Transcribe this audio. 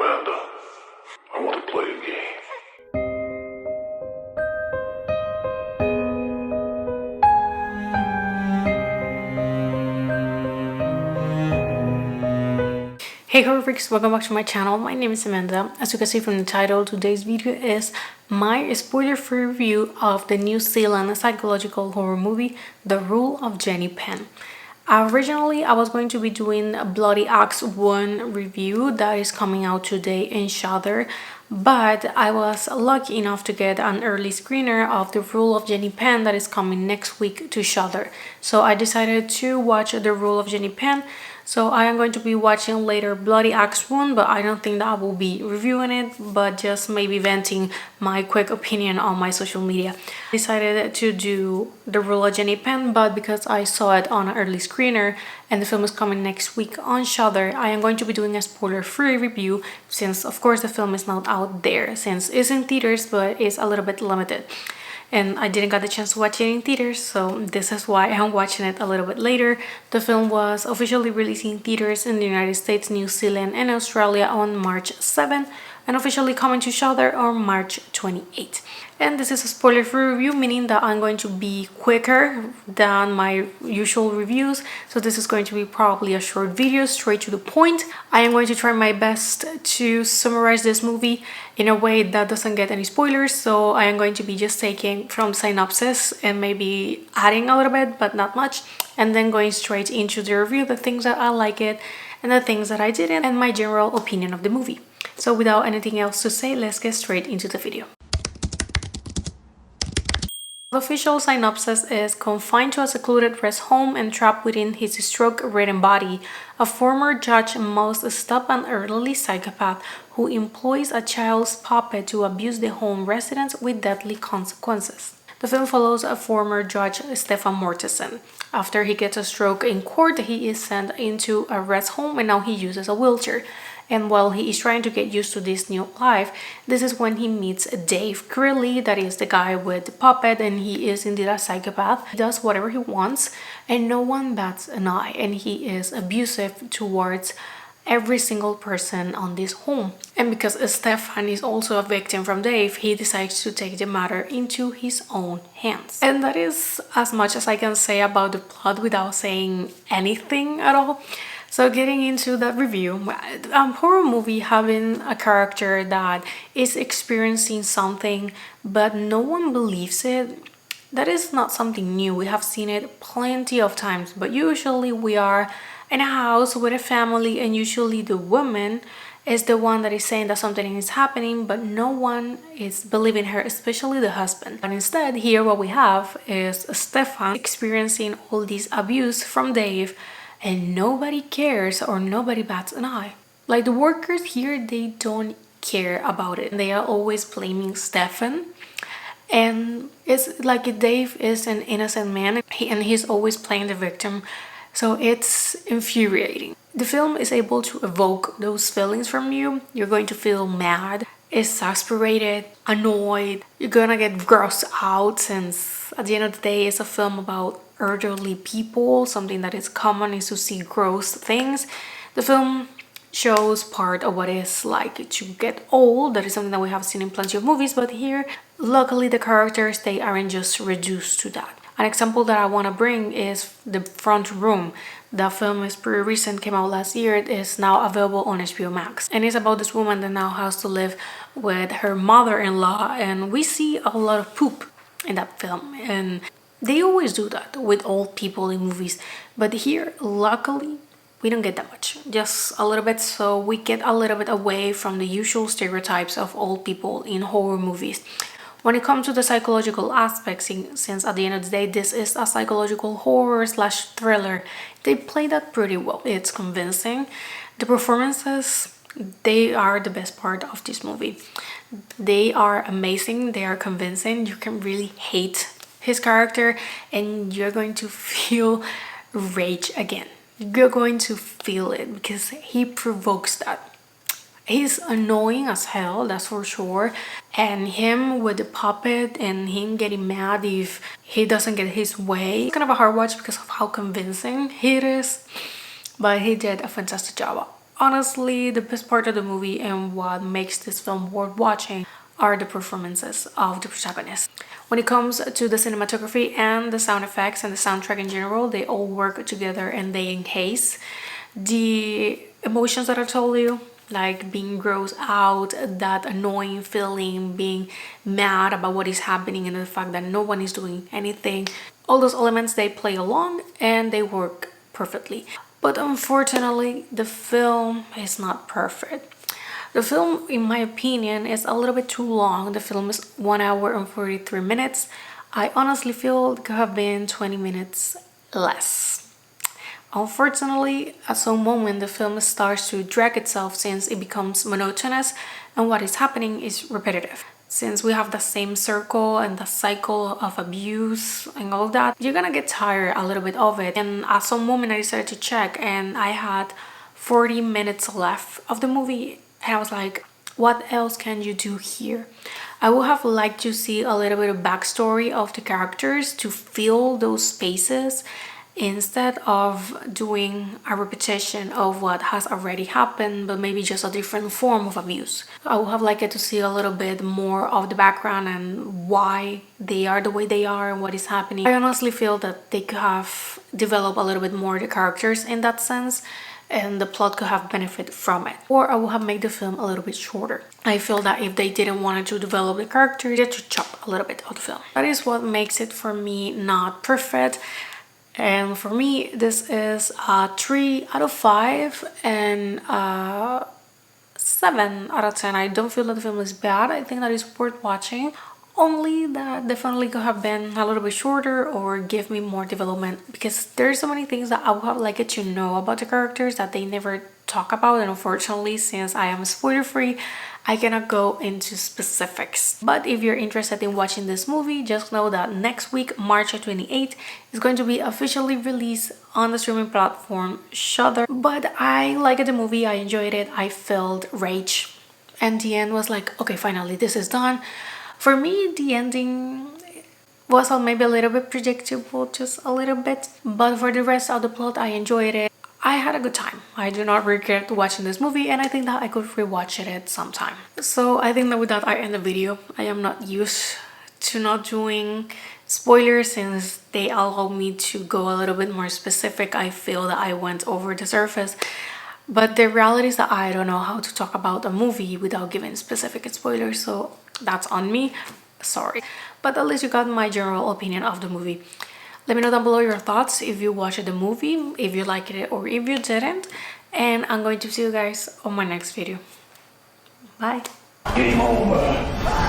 Amanda, I want to play a game. Hey horror freaks, welcome back to my channel. My name is Amanda. As you can see from the title, today's video is my spoiler-free review of the New Zealand psychological horror movie, The Rule of Jenny Penn. Originally, I was going to be doing a Bloody Axe 1 review that is coming out today in Shudder, but I was lucky enough to get an early screener of The Rule of Jenny Penn that is coming next week to Shudder. So I decided to watch The Rule of Jenny Penn. So I am going to be watching later Bloody Axe 1, but I don't think that I will be reviewing it, but just maybe venting my quick opinion on my social media. I decided to do The Rule of Jenny Penn, but because I saw it on an early screener and the film is coming next week on Shudder, I am going to be doing a spoiler-free review since, of course, the film is not out there, since it's in theaters, but it's a little bit limited. And I didn't get the chance to watch it in theaters, so this is why I'm watching it a little bit later. The film was officially released in theaters in the United States, New Zealand, and Australia on March 7, and officially coming to Shudder on March 28. And this is a spoiler-free review, meaning that I'm going to be quicker than my usual reviews. So this is going to be probably a short video, straight to the point. I am going to try my best to summarize this movie in a way that doesn't get any spoilers. So I am going to be just taking from synopsis and maybe adding a little bit, but not much. And then going straight into the review, the things that I like it and the things that I didn't, and my general opinion of the movie. So without anything else to say, let's get straight into the video. The official synopsis is: confined to a secluded rest home and trapped within his stroke-ridden body, a former judge must stop an elderly psychopath who employs a child's puppet to abuse the home residents with deadly consequences. The film follows a former judge, Stefan Mortensen. After he gets a stroke in court, he is sent into a rest home and now he uses a wheelchair. And while he is trying to get used to this new life, this is when he meets Dave Greeley, that is the guy with the puppet, and he is indeed a psychopath. He does whatever he wants and no one bats an eye, and he is abusive towards every single person on this home. And because Stefan is also a victim from Dave, he decides to take the matter into his own hands. And that is as much as I can say about the plot without saying anything at all. So getting into that review, a horror movie having a character that is experiencing something but no one believes it, that is not something new. We have seen it plenty of times, but usually we are in a house with a family and usually the woman is the one that is saying that something is happening, but no one is believing her, especially the husband. But instead, here what we have is Stefan experiencing all this abuse from Dave, and nobody cares or nobody bats an eye. Like the workers here, they don't care about it. They are always blaming Stefan. And it's like Dave is an innocent man and he's always playing the victim. So it's infuriating. The film is able to evoke those feelings from you. You're going to feel mad, exasperated, annoyed. You're gonna get grossed out, since at the end of the day it's a film about elderly people. Something that is common is to see gross things. The film shows part of what it's like to get old. That is something that we have seen in plenty of movies, but here luckily the characters, they aren't just reduced to that. An example that I want to bring is The Front Room. The film is pretty recent, came out last year. It is now available on HBO Max. And it's about this woman that now has to live with her mother-in-law. And we see a lot of poop in that film. And they always do that with old people in movies. But here, luckily, we don't get that much. Just a little bit, so we get a little bit away from the usual stereotypes of old people in horror movies. When it comes to the psychological aspects, since at the end of the day this is a psychological horror / thriller, they play that pretty well. It's convincing. The performances, they are the best part of this movie. They are amazing, they are convincing. You can really hate his character and you're going to feel rage again. You're going to feel it because he provokes that. He's annoying as hell, that's for sure. And him with the puppet and him getting mad if he doesn't get his way. It's kind of a hard watch because of how convincing he is. But he did a fantastic job Honestly, the best part of the movie and what makes this film worth watching are the performances of the protagonists. When it comes to the cinematography and the sound effects and the soundtrack in general, they all work together and they encase the emotions that I told you, like being grossed out, that annoying feeling, being mad about what is happening and the fact that no one is doing anything. All those elements, they play along and they work perfectly. But unfortunately, the film is not perfect. The film, in my opinion, is a little bit too long. The film is 1 hour and 43 minutes. I honestly feel it could have been 20 minutes less. Unfortunately, at some moment the film starts to drag itself since it becomes monotonous and what is happening is repetitive. Since we have the same circle and the cycle of abuse and all of that, you're gonna get tired a little bit of it. And at some moment I decided to check and I had 40 minutes left of the movie and I was like, what else can you do here? I would have liked to see a little bit of backstory of the characters to fill those spaces instead of doing a repetition of what has already happened, but maybe just a different form of abuse. I would have liked to see a little bit more of the background and why they are the way they are and what is happening. I honestly feel that they could have developed a little bit more the characters in that sense, and the plot could have benefited from it. Or I would have made the film a little bit shorter. I feel that if they didn't want to develop the characters, they had to chop a little bit of the film. That is what makes it for me not perfect. And for me, this is a 3 out of 5 and a 7 out of 10. I don't feel that the film is bad. I think that it's worth watching. Only that definitely could have been a little bit shorter or give me more development, because there's so many things that I would have liked to know about the characters that they never talk about, and unfortunately, since I am spoiler free, I cannot go into specifics. But if you're interested in watching this movie, just know that next week, March 28th, is going to be officially released on the streaming platform Shudder. But I liked the movie, I enjoyed it, I felt rage, and the end was like, okay, finally this is done. For me, the ending was maybe a little bit predictable, just a little bit, but for the rest of the plot, I enjoyed it. I had a good time. I do not regret watching this movie, and I think that I could rewatch it at some time. So I think that with that I end the video. I am not used to not doing spoilers since they allow me to go a little bit more specific. I feel that I went over the surface, but the reality is that I don't know how to talk about a movie without giving specific spoilers, so that's on me. Sorry, but at least you got my general opinion of the movie. Let me know down below your thoughts if you watched the movie, if you liked it or if you didn't, and I'm going to see you guys on my next video. Bye. Game over.